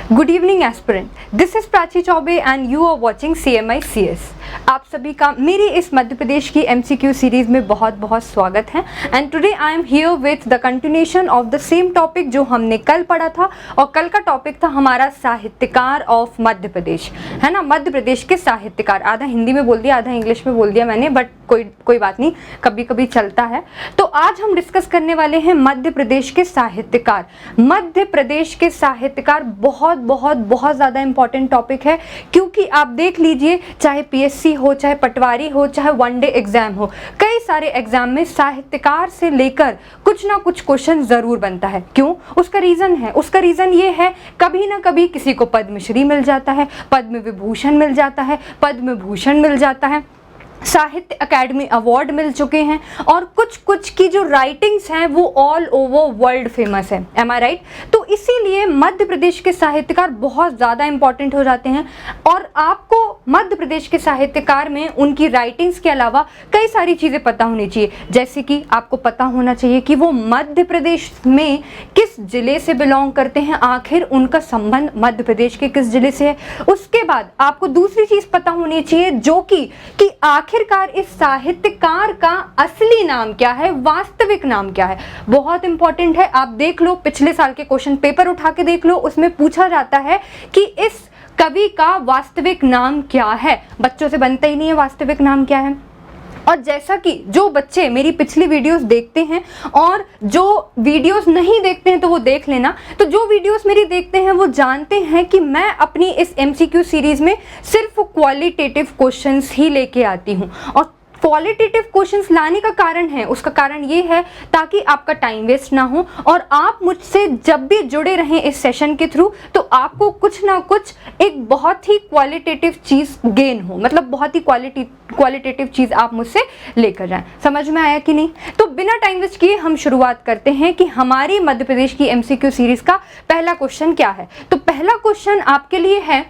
Good evening aspirant, this is Prachi Choubey and you are watching CMI CS। आप सभी का मेरी इस मध्य प्रदेश की MCQ सीरीज में बहुत बहुत स्वागत है। And today I am here with the continuation of the same topic जो हमने कल पढ़ा था। और कल का टॉपिक था हमारा साहित्यकार ऑफ मध्य प्रदेश, है ना। मध्य प्रदेश के साहित्यकार, आधा हिंदी में बोल दिया आधा इंग्लिश में बोल दिया मैंने, बट कोई बात नहीं, कभी कभी चलता है। तो आज हम डिस्कस करने वाले हैं मध्य प्रदेश के साहित्यकार। मध्य प्रदेश के साहित्यकार बहुत बहुत बहुत ज़्यादा इंपॉर्टेंट टॉपिक है, क्योंकि आप देख लीजिए, चाहे PSC हो, चाहे पटवारी हो, चाहे वनडे एग्जाम हो, कई सारे एग्जाम में साहित्यकार से लेकर कुछ ना कुछ क्वेश्चन जरूर बनता है। क्यों? उसका रीज़न ये है, कभी ना कभी किसी को पद्मश्री मिल जाता है, पद्म विभूषण मिल जाता है, पद्म भूषण मिल जाता है, साहित्य अकेडमी अवार्ड मिल चुके हैं, और कुछ की जो राइटिंग्स हैं वो ऑल ओवर वर्ल्ड फेमस है। एम आई राइट? तो इसीलिए मध्य प्रदेश के साहित्यकार बहुत ज़्यादा इंपॉर्टेंट हो जाते हैं। और आपको मध्य प्रदेश के साहित्यकार में उनकी राइटिंग्स के अलावा कई सारी चीज़ें पता होनी चाहिए, जैसे कि आपको पता होना चाहिए कि वो मध्य प्रदेश में किस जिले से बिलोंग करते हैं, आखिर उनका संबंध मध्य प्रदेश के किस जिले से है। उसके बाद आपको दूसरी चीज़ पता होनी चाहिए, जो कि आखिरकार इस साहित्यकार का असली नाम क्या है, वास्तविक नाम क्या है। बहुत इंपॉर्टेंट है। आप देख लो, पिछले साल के क्वेश्चन पेपर उठा के देख लो, उसमें पूछा जाता है कि इस कवि का वास्तविक नाम क्या है। बच्चों से बनता ही नहीं है वास्तविक नाम क्या है। और जैसा कि जो बच्चे मेरी पिछली वीडियोस देखते हैं और जो वीडियोस नहीं देखते हैं तो वो देख लेना, तो जो वीडियोस मेरी देखते हैं वो जानते हैं कि मैं अपनी इस MCQ सीरीज में सिर्फ क्वालिटेटिव क्वेश्चंस ही लेके आती हूँ। और क्वालिटेटिव क्वेश्चंस लाने का कारण है, उसका कारण ये है ताकि आपका टाइम वेस्ट ना हो और आप मुझसे जब भी जुड़े रहें इस सेशन के थ्रू, तो आपको कुछ ना कुछ एक बहुत ही क्वालिटेटिव चीज़ गेन हो, मतलब बहुत ही क्वालिटेटिव चीज़ आप मुझसे लेकर जाएं। समझ में आया कि नहीं? तो बिना टाइम वेस्ट किए हम शुरुआत करते हैं कि हमारी मध्य प्रदेश की MCQ सीरीज का पहला क्वेश्चन क्या है। तो पहला क्वेश्चन आपके लिए है,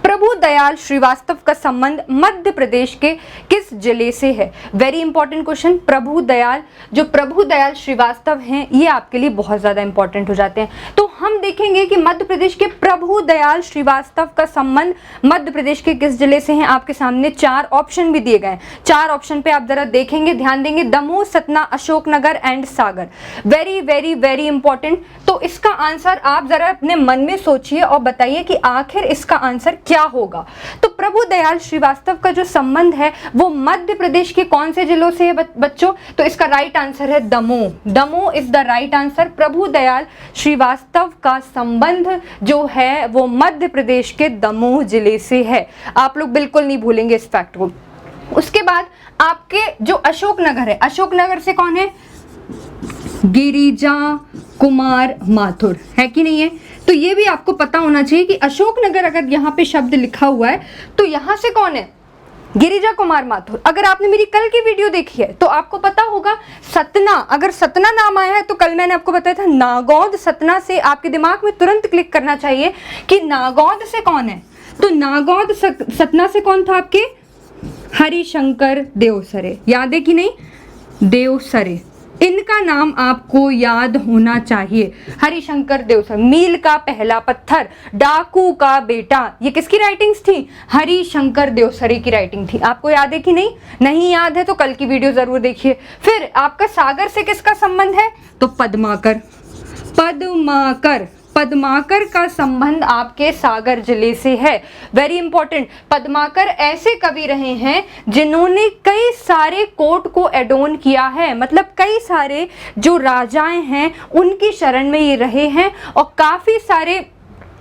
प्रभु दयाल श्रीवास्तव का संबंध मध्य प्रदेश के किस जिले से है। Very important question. Prabhu Dayal Srivastava हैं, ये आपके लिए बहुत ज़्यादा इंपॉर्टेंट हो जाते हैं। तो हम देखेंगे कि मध्य प्रदेश के प्रभु दयाल श्रीवास्तव का संबंध मध्य प्रदेश के किस जिले से हैं। आपके सामने 4 ऑप्शन भी दिए गए हैं। 4 ऑप्शन पे आप जरा देखेंगे, ध्यान देंगे, Damoh, Satna, Ashoknagar and Sagar. Very very very important. तो इसका आंसर आप जरा अपने मन में सोचिए और बताइए कि आखिर इसका आंसर क्या होगा। तो प्रभु दयाल श्रीवास्तव का जो संबंध है वो मध्य प्रदेश के कौन से जिलों से है बच्चों? तो इसका राइट आंसर है Damoh. Damoh is the right answer. Prabhu Dayal Srivastava का संबंध जो है वो मध्य प्रदेश के दमोह जिले से है। आप लोग बिल्कुल नहीं भूलेंगे इस फैक्ट को। उसके बाद आपके जो अशोकनगर है, अशोकनगर से कौन है? गिरिजा कुमार माथुर, है कि नहीं है? तो ये भी आपको पता होना चाहिए कि अशोकनगर अगर यहाँ पे शब्द लिखा हुआ है तो यहाँ से कौन है? गिरिजा कुमार माथुर। अगर आपने मेरी कल की वीडियो देखी है तो आपको पता होगा सतना, अगर सतना नाम आया है तो कल मैंने आपको बताया था नागौद। सतना से आपके दिमाग में तुरंत क्लिक करना चाहिए कि नागौद से कौन है। तो नागौद सतना से कौन था आपके? हरिशंकर देवसरे। याद है कि नहीं? देवसरे, इनका नाम आपको याद होना चाहिए। हरिशंकर देवसरे, मील का पहला पत्थर, डाकू का बेटा, ये किसकी राइटिंग्स थी? हरिशंकर देवसरे की राइटिंग थी। आपको याद है कि नहीं? नहीं याद है तो कल की वीडियो जरूर देखिए। फिर आपका सागर से किसका संबंध है? तो पद्माकर पद्माकर का संबंध आपके सागर जिले से है। Very important. पद्माकर ऐसे कवि रहे हैं जिन्होंने कई सारे कोर्ट को एडोन किया है, मतलब कई सारे जो राजाएं हैं उनकी शरण में ये रहे हैं और काफी सारे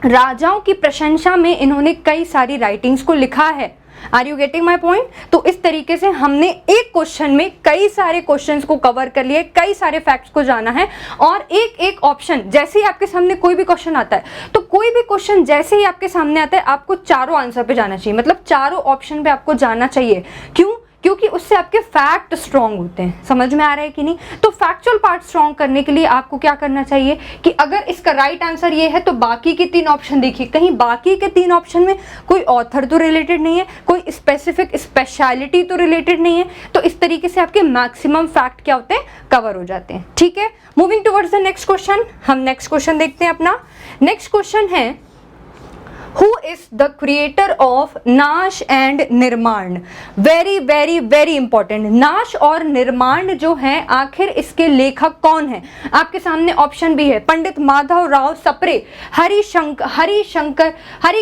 राजाओं की प्रशंसा में इन्होंने कई सारी राइटिंग्स को लिखा है। Are you getting my point? तो इस तरीके से हमने एक क्वेश्चन में कई सारे क्वेश्चंस को कवर कर लिए, कई सारे फैक्ट्स को जाना है। और एक एक ऑप्शन, जैसे ही आपके सामने कोई भी क्वेश्चन आता है, तो कोई भी क्वेश्चन जैसे ही आपके सामने आता है आपको चारों आंसर पे जाना चाहिए, मतलब चारों ऑप्शन पे आपको जाना चाहिए। क्यों? क्योंकि उससे आपके फैक्ट स्ट्रॉन्ग होते हैं। समझ में आ रहा है कि नहीं? तो फैक्चुअल पार्ट स्ट्रॉन्ग करने के लिए आपको क्या करना चाहिए कि अगर इसका राइट आंसर ये है तो बाकी के 3 ऑप्शन देखिए, कहीं बाकी के 3 ऑप्शन में कोई ऑथर तो रिलेटेड नहीं है, कोई स्पेसिफिक स्पेशलिटी तो रिलेटेड नहीं है। तो इस तरीके से आपके मैक्सिमम फैक्ट क्या होते हैं? कवर हो जाते हैं। ठीक है, moving towards the next question. हम नेक्स्ट क्वेश्चन देखते हैं। अपना नेक्स्ट क्वेश्चन है who is the creator of नाश एंड निर्माण? Very very very important. नाश और निर्माण जो है आखिर इसके लेखक कौन है? आपके सामने ऑप्शन भी है, पंडित माधवराव सप्रे, हरि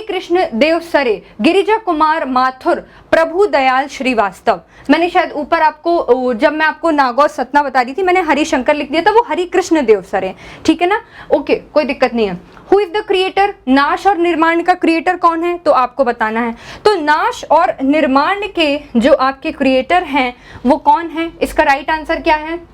कृष्ण देव सरे, गिरिजा कुमार माथुर, प्रभु दयाल श्रीवास्तव। मैंने शायद ऊपर आपको, जब मैं आपको नागौर सतना बता रही थी, मैंने हरिशंकर लिख दिया था, वो हरि कृष्ण देव सरे, ठीक है ना? ओके, कोई दिक्कत नहीं है। Who is the creator? नाश और निर्माण का क्रिएटर कौन है तो आपको बताना है। तो नाश और निर्माण के जो आपके क्रिएटर हैं वो कौन है? इसका राइट आंसर क्या है?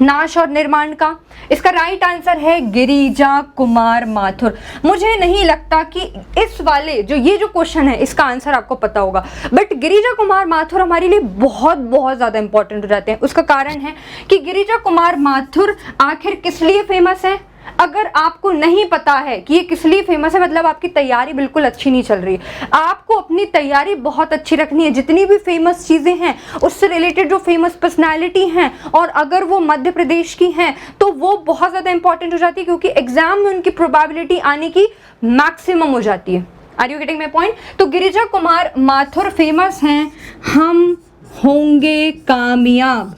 नाश और निर्माण का इसका राइट आंसर है गिरिजा कुमार माथुर। मुझे नहीं लगता कि इस वाले ये जो क्वेश्चन है इसका आंसर आपको पता होगा, बट गिरिजा कुमार माथुर हमारे लिए बहुत बहुत ज़्यादा इंपॉर्टेंट हो जाते हैं। उसका कारण है कि गिरिजा कुमार माथुर आखिर किस लिए फेमस है। अगर आपको नहीं पता है कि ये किस लिए फेमस है, मतलब आपकी तैयारी बिल्कुल अच्छी नहीं चल रही। आपको अपनी तैयारी बहुत अच्छी रखनी है। जितनी भी फेमस चीज़ें हैं उससे रिलेटेड जो फेमस पर्सनालिटी हैं, और अगर वो मध्य प्रदेश की हैं तो वो बहुत ज़्यादा इंपॉर्टेंट हो जाती है, क्योंकि एग्जाम में उनकी प्रोबेबिलिटी आने की मैक्सिमम हो जाती है। Are you getting my point? तो गिरिजा कुमार माथुर फेमस हैं हम होंगे कामयाब।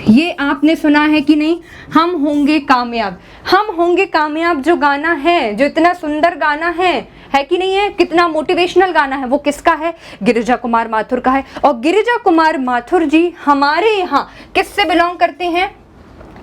ये आपने सुना है कि नहीं? हम होंगे कामयाब। हम होंगे कामयाब जो गाना है, जो इतना सुंदर गाना है कि नहीं है? कितना मोटिवेशनल गाना है, वो किसका है? गिरिजा कुमार माथुर का है। और गिरिजा कुमार माथुर जी हमारे यहाँ किससे बिलोंग करते हैं?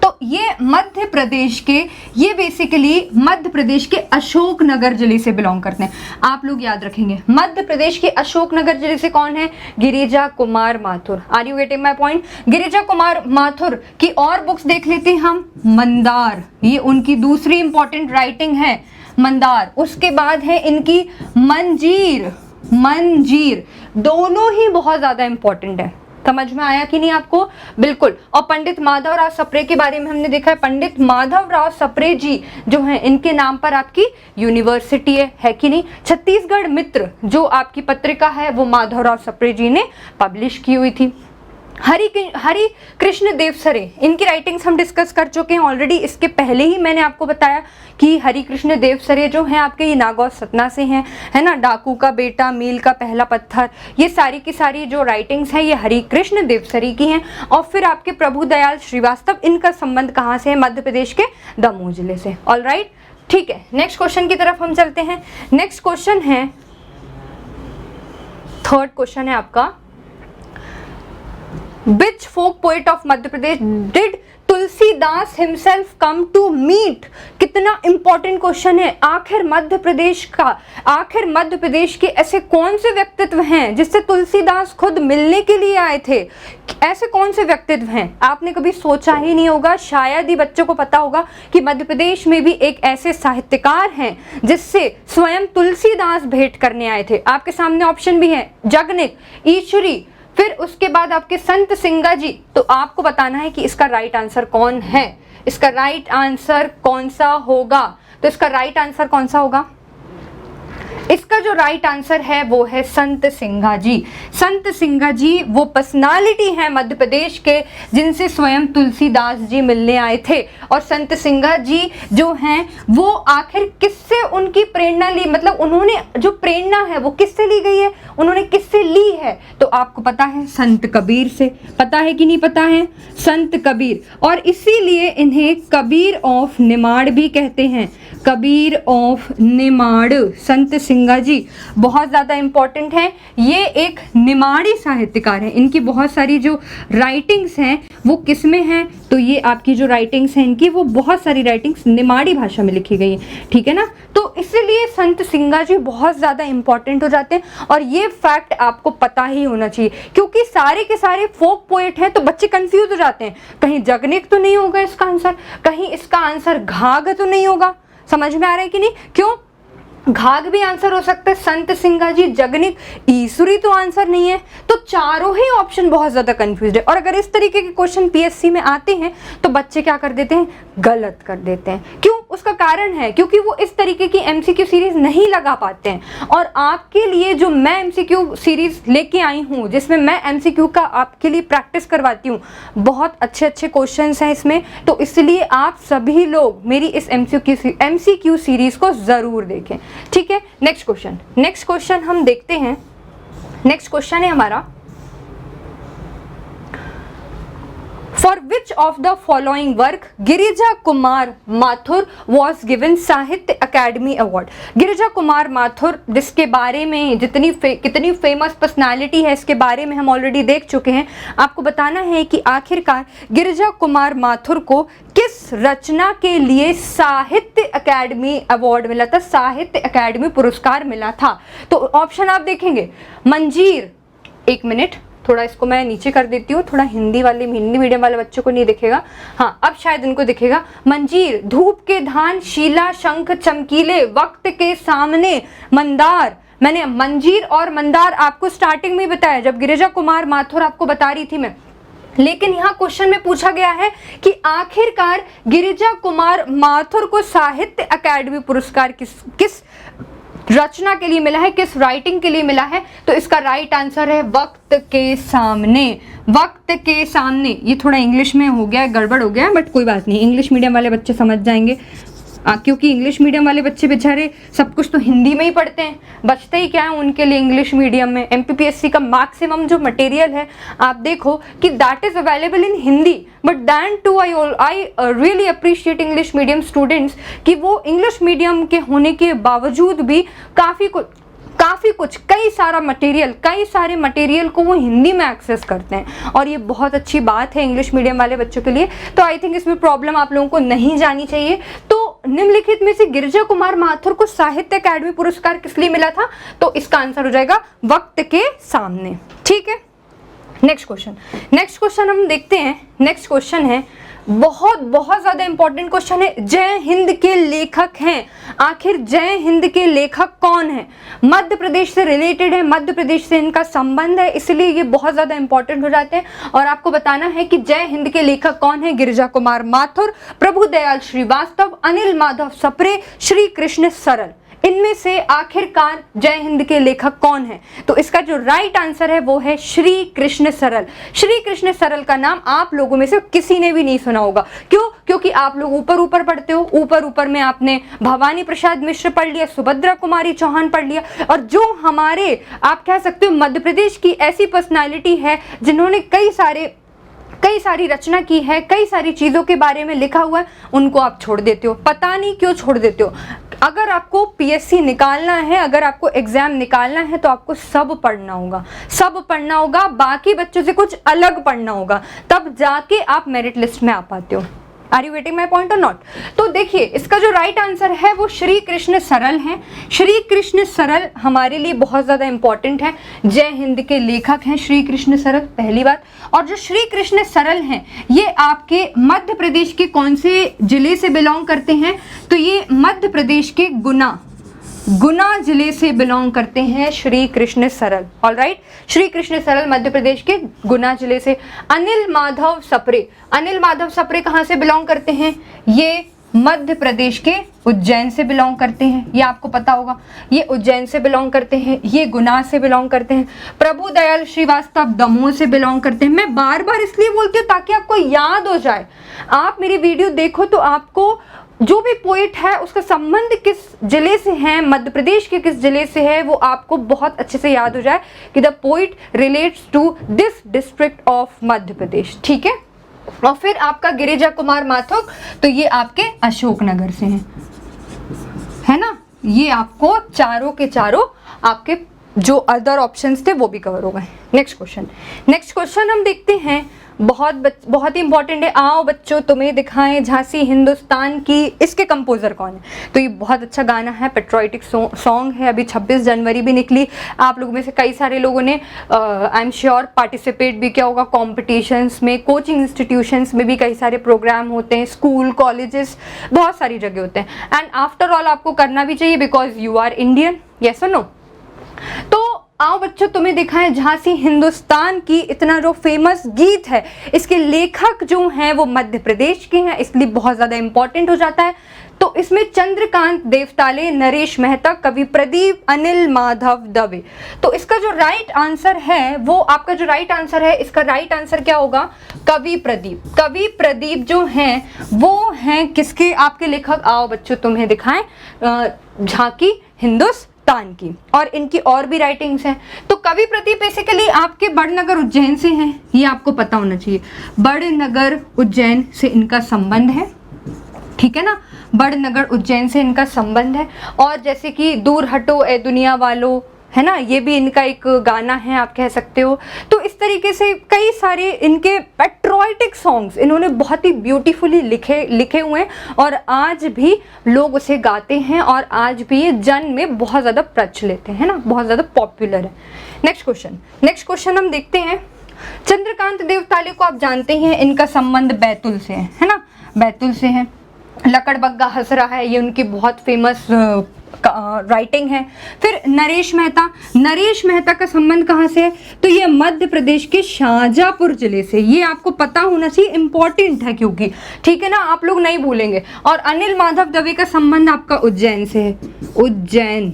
तो ये मध्य प्रदेश के, ये बेसिकली मध्य प्रदेश के अशोकनगर जिले से बिलोंग करते हैं। आप लोग याद रखेंगे, मध्य प्रदेश के अशोकनगर जिले से कौन है? Girija Kumar Mathur. Are you getting my point? Girija Kumar Mathur की और बुक्स देख लेते हैं हम। मंदार, ये उनकी दूसरी इंपॉर्टेंट राइटिंग है, मंदार। उसके बाद है इनकी मंजीर। मंजीर दोनों ही बहुत ज्यादा इंपॉर्टेंट है। समझ में आया कि नहीं आपको? बिल्कुल। और पंडित माधवराव सप्रे के बारे में हमने देखा है। पंडित माधवराव सप्रे जी जो हैं, इनके नाम पर आपकी यूनिवर्सिटी है कि नहीं? छत्तीसगढ़ मित्र जो आपकी पत्रिका है वो माधवराव सप्रे जी ने पब्लिश की हुई थी। हरि कृष्ण देव सरे, इनकी राइटिंग्स हम डिस्कस कर चुके हैं ऑलरेडी। इसके पहले ही मैंने आपको बताया कि हरि कृष्ण देव सरे जो हैं आपके ये नागौर सतना से हैं, है ना? डाकू का बेटा, मील का पहला पत्थर, ये सारी की सारी जो राइटिंग्स हैं ये हरि कृष्ण देव सरे की हैं। और फिर आपके प्रभु दयाल श्रीवास्तव, इनका संबंध कहाँ से है? मध्य प्रदेश के दमोह जिले से। ऑल राइट, ठीक है। नेक्स्ट क्वेश्चन की तरफ हम चलते हैं। नेक्स्ट क्वेश्चन है, थर्ड क्वेश्चन है आपका, Which folk poet of Madhya Pradesh did Tulsidas himself come to meet? कितना इंपॉर्टेंट क्वेश्चन है। आखिर मध्य प्रदेश के ऐसे कौन से व्यक्तित्व हैं जिससे तुलसीदास खुद मिलने के लिए आए थे? ऐसे कौन से व्यक्तित्व हैं? आपने कभी सोचा ही नहीं होगा, शायद ही बच्चों को पता होगा कि मध्य प्रदेश में भी एक ऐसे साहित्यकार हैं जिससे स्वयं तुलसीदास भेंट करने आए थे। आपके सामने ऑप्शन भी है, जगनिक, ईश्वरी, फिर उसके बाद आपके संत सिंगा जी। तो आपको बताना है कि इसका राइट आंसर कौन है, इसका राइट आंसर कौन सा होगा। तो इसका राइट आंसर कौन सा होगा? इसका जो राइट आंसर है वो है संत सिंगा जी। संत सिंगा जी वो पर्सनालिटी है मध्य प्रदेश के जिनसे स्वयं तुलसीदास जी मिलने आए थे। और संत सिंगा जी जो हैं वो आखिर किससे उनकी प्रेरणा ली, मतलब उन्होंने जो प्रेरणा है वो किससे ली गई है, उन्होंने किससे ली है? तो आपको पता है संत कबीर से। पता है कि नहीं पता है? संत कबीर। और इसीलिए इन्हें कबीर ऑफ निमाड़ भी कहते हैं। कबीर ऑफ निमाड़, संत सिंगा जी बहुत ज़्यादा इंपॉर्टेंट है। ये एक निमाड़ी साहित्यकार हैं। इनकी बहुत सारी जो राइटिंग्स हैं वो किस में हैं? तो ये आपकी जो राइटिंग्स हैं इनकी, वो बहुत सारी राइटिंग्स निमाड़ी भाषा में लिखी गई है, ठीक है ना? तो इसलिए संत सिंगा जी बहुत ज़्यादा इंपॉर्टेंट हो जाते हैं। और ये फैक्ट आपको पता ही होना चाहिए, क्योंकि सारे के सारे फोक पोएट हैं तो बच्चे कंफ्यूज हो जाते हैं। कहीं जगनिक तो नहीं होगा इसका आंसर, कहीं इसका आंसर घाघ तो नहीं होगा। समझ में आ रहा है कि नहीं? क्यों? घाघ भी आंसर हो सकता है, संत सिंगा जी, जगनिक, ईसुरी तो आंसर नहीं है। तो चारों ही ऑप्शन बहुत ज्यादा कंफ्यूज है। और अगर इस तरीके के क्वेश्चन पीएससी में आते हैं तो बच्चे क्या कर देते हैं? गलत कर देते हैं। क्यों? उसका उसका कारण है क्योंकि वो इस तरीके की एमसीक्यू सीरीज नहीं लगा पाते हैं। और आपके लिए जो मैं एमसीक्यू सीरीज लेके आई हूँ, जिसमें मैं एमसीक्यू का आपके लिए प्रैक्टिस करवाती हूँ, बहुत अच्छे अच्छे क्वेश्चंस हैं इसमें, तो इसलिए आप सभी लोग मेरी इस एमसीक्यू सीरीज को जरूर देखें, ठीक है। नेक्स्ट क्वेश्चन हम देखते हैं। नेक्स्ट क्वेश्चन है हमारा, for which of the following work Girija Kumar Mathur was given साहित्य अकेडमी अवार्ड। गिरिजा कुमार माथुर, जिसके बारे में कितनी फेमस पर्सनालिटी है, इसके बारे में हम ऑलरेडी देख चुके हैं। आपको बताना है कि आखिरकार गिरिजा कुमार माथुर को किस रचना के लिए साहित्य अकेडमी अवार्ड मिला था, साहित्य अकेडमी पुरस्कार मिला था। तो ऑप्शन आप देखेंगे, मंजीर, एक मिनट थोड़ा इसको मैं नीचे कर देती हूँ, थोड़ा हिंदी मीडियम वाले बच्चों को नहीं दिखेगा, हाँ अब शायद इनको दिखेगा। मंजीर, धूप के धान, शीला, शंख चमकीले, वक्त के सामने, मंदार। मैंने मंजीर और मंदार आपको स्टार्टिंग में बताया जब गिरिजा कुमार माथुर आपको बता रही थी मैं, लेकिन यहाँ क्वेश्चन में पूछा गया है कि आखिरकार गिरिजा कुमार माथुर को साहित्य अकेडमी पुरस्कार किस रचना के लिए मिला है, किस राइटिंग के लिए मिला है। तो इसका राइट आंसर है वक्त के सामने। वक्त के सामने, ये थोड़ा इंग्लिश में हो गया है, गड़बड़ हो गया है, बट कोई बात नहीं, इंग्लिश मीडियम वाले बच्चे समझ जाएंगे, क्योंकि इंग्लिश मीडियम वाले बच्चे बेचारे सब कुछ तो हिंदी में ही पढ़ते हैं, बचते ही क्या है उनके लिए इंग्लिश मीडियम में। एमपीपीएससी का मैक्सिमम जो मटेरियल है आप देखो कि that is available in Hindi, but then too I really appreciate English medium students कि वो इंग्लिश मीडियम के होने के बावजूद भी काफ़ी कुछ कई सारे मटेरियल को वो हिंदी में एक्सेस करते हैं, और ये बहुत अच्छी बात है इंग्लिश मीडियम वाले बच्चों के लिए। तो आई थिंक इसमें प्रॉब्लम आप लोगों को नहीं जानी चाहिए। तो निम्नलिखित में से गिरिजा कुमार माथुर को साहित्य अकेडमी पुरस्कार किस लिए मिला था, तो इसका आंसर हो जाएगा वक्त के सामने, ठीक है। नेक्स्ट क्वेश्चन हम देखते हैं। नेक्स्ट क्वेश्चन है, बहुत ज्यादा इंपॉर्टेंट क्वेश्चन है, जय हिंद के लेखक हैं। आखिर जय हिंद के लेखक कौन है? मध्य प्रदेश से रिलेटेड है, मध्य प्रदेश से इनका संबंध है, इसलिए ये बहुत ज्यादा इंपॉर्टेंट हो जाते हैं। और आपको बताना है कि जय हिंद के लेखक कौन है। गिरिजा कुमार माथुर, प्रभुदयाल श्रीवास्तव, अनिल माधव सप्रे, श्री कृष्ण सरल। इनमें से आखिरकार जय हिंद के लेखक कौन है? तो इसका जो राइट आंसर है वो है श्री कृष्ण सरल। श्री कृष्ण सरल का नाम आप लोगों में से किसी ने भी नहीं सुना होगा। क्यों? क्योंकि आप लोग ऊपर पढ़ते हो, ऊपर में आपने भवानी प्रसाद मिश्र पढ़ लिया, सुभद्रा कुमारी चौहान पढ़ लिया, और जो हमारे आप कह सकते हो मध्य प्रदेश की ऐसी पर्सनालिटी है जिन्होंने कई सारी रचना की है, कई सारी चीजों के बारे में लिखा हुआ है, उनको आप छोड़ देते हो। पता नहीं क्यों छोड़ देते हो। अगर आपको पीएससी निकालना है, अगर आपको एग्जाम निकालना है, तो आपको सब पढ़ना होगा, बाकी बच्चों से कुछ अलग पढ़ना होगा, तब जाके आप मेरिट लिस्ट में आ पाते हो। Are you getting my point or not? तो देखिए इसका जो राइट आंसर है वो श्री कृष्ण सरल है। श्री कृष्ण सरल हमारे लिए बहुत ज्यादा इंपॉर्टेंट है। जय हिंद के लेखक हैं श्री कृष्ण सरल, पहली बात। और जो श्री कृष्ण सरल हैं ये आपके मध्य प्रदेश के कौन से जिले से बिलोंग करते हैं? तो ये मध्य प्रदेश के गुना जिले से बिलोंग करते हैं श्री कृष्ण सरल। ऑलराइट, श्री कृष्ण सरल मध्य प्रदेश के गुना जिले से। अनिल माधव सप्रे कहाँ से बिलोंग करते हैं? ये मध्य प्रदेश के उज्जैन से बिलोंग करते हैं, ये आपको पता होगा, ये उज्जैन से बिलोंग करते हैं, ये गुना से बिलोंग करते हैं। प्रभुदयाल श्रीवास्तव दमोह से बिलोंग करते हैं। मैं बार बार इसलिए बोलती हूँ ताकि आपको याद हो जाए। आप मेरी वीडियो देखो तो आपको जो भी पोइट है उसका संबंध किस जिले से है, मध्य प्रदेश के किस जिले से है, वो आपको बहुत अच्छे से याद हो जाए कि the poet relates to this district of Madhya Pradesh, ठीक है। और फिर आपका गिरिजा कुमार माथुर, तो ये आपके अशोकनगर से हैं, है ना। ये आपको चारों के चारों आपके जो अदर ऑप्शंस थे वो भी कवर हो गए। नेक्स्ट क्वेश्चन हम देखते हैं, बहुत ही इंपॉर्टेंट है। आओ बच्चों तुम्हें दिखाएं झांसी हिंदुस्तान की, इसके कंपोजर कौन है? तो ये बहुत अच्छा गाना है, पेट्रियोटिक सॉन्ग है। अभी 26 जनवरी भी निकली, आप लोगों में से कई सारे लोगों ने आई एम श्योर पार्टिसिपेट भी किया होगा कॉम्पिटिशन्स में, कोचिंग इंस्टीट्यूशंस में भी कई सारे प्रोग्राम होते हैं, स्कूल कॉलेजेस बहुत सारी जगह होते हैं। एंड आफ्टर ऑल आपको करना भी चाहिए because you are Indian, yes or no. तो आओ बच्चों तुम्हें दिखाएं झांसी हिंदुस्तान की, इतना जो फेमस गीत है इसके लेखक जो हैं वो मध्य प्रदेश के हैं, इसलिए बहुत ज़्यादा इंपॉर्टेंट हो जाता है। तो इसमें चंद्रकांत देवताले, नरेश मेहता, कवि प्रदीप, अनिल माधव दवे। तो इसका जो राइट आंसर है वो आपका जो राइट आंसर है, इसका राइट आंसर क्या होगा? कवि प्रदीप। कवि प्रदीप जो हैं वो हैं किसके? आपके लेखक, आओ बच्चों तुम्हें दिखाएं, झांकी हिंदुस्तान की। और इनकी और भी राइटिंग्स हैं। तो कवि प्रदीप बेसिकली आपके बड़नगर उज्जैन से हैं, ये आपको पता होना चाहिए। बड़नगर उज्जैन से इनका संबंध है, ठीक है ना, बड़नगर उज्जैन से इनका संबंध है। और जैसे कि दूर हटो ए दुनिया वालों, है ना, ये भी इनका एक गाना है, आप कह सकते हो। तो इस तरीके से कई सारे इनके पैट्रियोटिक सॉन्ग्स इन्होंने बहुत ही ब्यूटीफुली लिखे हुए हैं और आज भी लोग उसे गाते हैं और आज भी ये जन में बहुत ज़्यादा प्रचलित है ना, बहुत ज़्यादा पॉपुलर है। नेक्स्ट क्वेश्चन हम देखते हैं। चंद्रकांत देवताले को आप जानते हैं, इनका संबंध बैतुल से है ना, बैतुल से है। लकड़बग्गा हंस रहा है, ये उनकी बहुत फेमस राइटिंग है। फिर नरेश मेहता का संबंध कहाँ से है? तो ये मध्य प्रदेश के शाहजहाँपुर जिले से, ये आपको पता होना चाहिए, इंपॉर्टेंट है क्योंकि, ठीक है ना, आप लोग नहीं भूलेंगे। और अनिल माधव दवे का संबंध आपका उज्जैन से है, उज्जैन,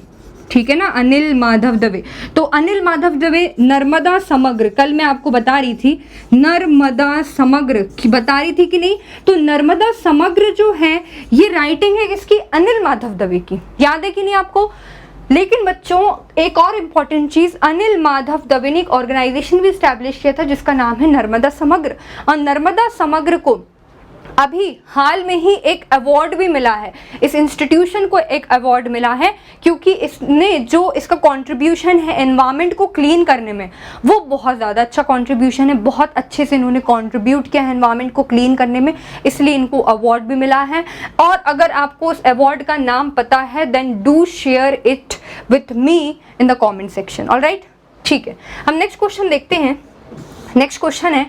ठीक है ना, अनिल माधव दवे। तो अनिल माधव दवे नर्मदा समग्र, कल मैं आपको बता रही थी नर्मदा समग्र की, बता रही थी कि नहीं? तो नर्मदा समग्र जो है ये राइटिंग है किसकी? अनिल माधव दवे की। याद है कि नहीं आपको? लेकिन बच्चों एक और इम्पॉर्टेंट चीज, अनिल माधव दवे ने एक ऑर्गेनाइजेशन भी स्टैब्लिश किया था जिसका नाम है नर्मदा समग्र। और नर्मदा समग्र को अभी हाल में ही एक अवार्ड भी मिला है, इस इंस्टीट्यूशन को एक अवार्ड मिला है क्योंकि इसने जो इसका कंट्रीब्यूशन है एनवायरनमेंट को क्लीन करने में, वो बहुत ज़्यादा अच्छा कंट्रीब्यूशन है। बहुत अच्छे से इन्होंने कंट्रीब्यूट किया है एनवायरनमेंट को क्लीन करने में, इसलिए इनको अवार्ड भी मिला है। और अगर आपको उस अवार्ड का नाम पता है then do share it with me in the comment section. Alright, ठीक है, हम नेक्स्ट क्वेश्चन देखते हैं। नेक्स्ट क्वेश्चन है,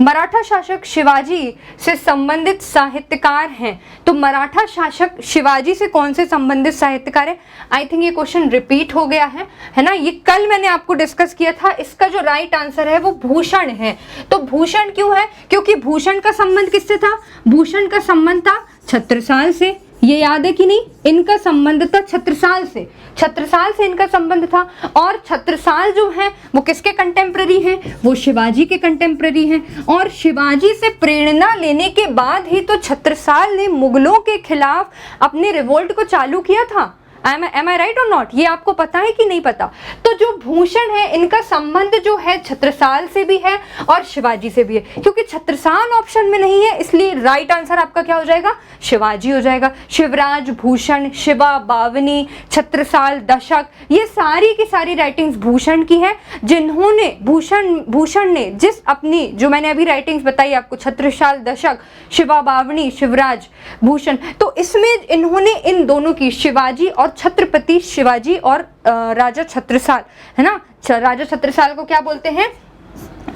मराठा शासक शिवाजी से संबंधित साहित्यकार हैं। तो मराठा शासक शिवाजी से कौन से संबंधित साहित्यकार है? आई थिंक ये क्वेश्चन रिपीट हो गया है ना, ये कल मैंने आपको डिस्कस किया था। इसका जो राइट आंसर है वो भूषण है। तो भूषण क्यों है? क्योंकि भूषण का संबंध किससे था? भूषण का संबंध था छत्रसाल से, ये याद है कि नहीं? इनका संबंध था छत्रसाल से, छत्रसाल से इनका संबंध था। और छत्रसाल जो है वो किसके कंटेम्प्रेरी हैं? वो शिवाजी के कंटेम्प्रेरी हैं। और शिवाजी से प्रेरणा लेने के बाद ही तो छत्रसाल ने मुगलों के खिलाफ अपने रिवोल्ट को चालू किया था। एम आई राइट और नॉट? ये आपको पता है कि नहीं पता? तो जो भूषण है इनका संबंध जो है छत्रसाल से भी है और शिवाजी से भी है। क्योंकि छत्रसाल ऑप्शन में नहीं है इसलिए राइट आंसर आपका क्या हो जाएगा? शिवाजी हो जाएगा। शिवराज, भूषण, शिवा, बावनी, छत्रसाल, दशक, ये सारी की सारी राइटिंग्स भूषण की है, जिन्होंने भूषण ने जिस अपनी जो मैंने अभी राइटिंग्स बताई आपको, छत्रसाल, दशक, शिवा, बावनी, शिवराज, भूषण, तो इसमें इन्होंने इन दोनों की, शिवाजी और छत्रपति शिवाजी और राजा छत्रसाल, है ना, राजा छत्रसाल को क्या बोलते हैं?